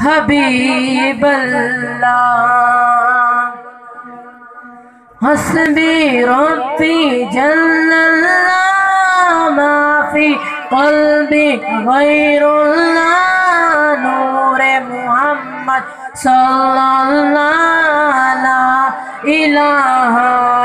حبیب اللہ حسبی ربی جل اللہ ما فی قلبی غیر اللہ نور محمد صلی اللہ لا الہ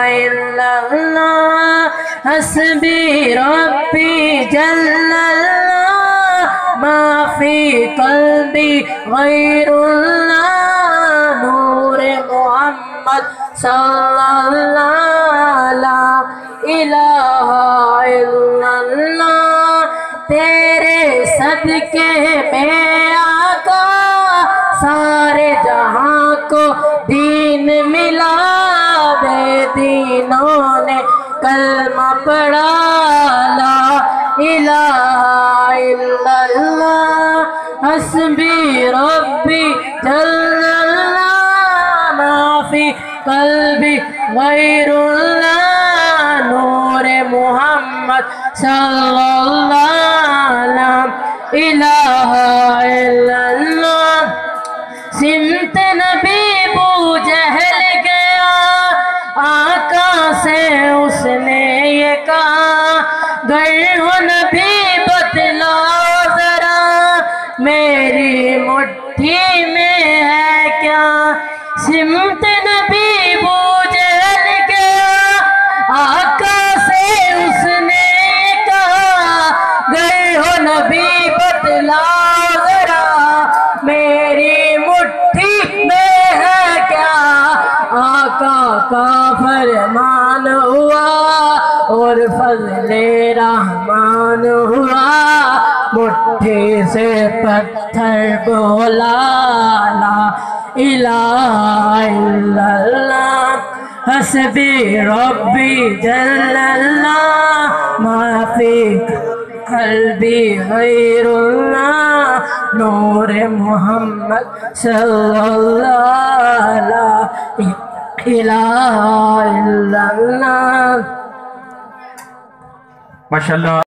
الا اللہ حسبی ربی جل اللہ ما فی قلبی غیر اللہ نور محمد صلی اللہ لا الہ الا اللہ تیرے صدقے میں آقا سارے جہاں کو دین ملا بے دینوں نے کلمہ پڑھا لا الہ الا اللہ حسبی ربی جل اللہ ما فی قلبی غیر اللہ نور محمد صلی اللہ لا الہ الا اللہ سمت نبی بو جہل گیا آقا سے اس نے یہ کہا گر ہو نبی بتلاؤ ذرا میری مٹھی میں ہے کیا سمت نبی بو جہل گیا آقا سے اس نے کہا گر ہو نبی بتلاؤ ذرا میری مٹھی میں ہے کیا آقا کا فرمان ہوا اور فضل رحمان ہوا مٹھی سے پتھر بولا لا الہ الا اللہ حسبی ربی جل اللہ ما فی قلبی غیر اللہ نور محمد صلی اللہ لا الہ الا اللہ. ماشاءاللہ.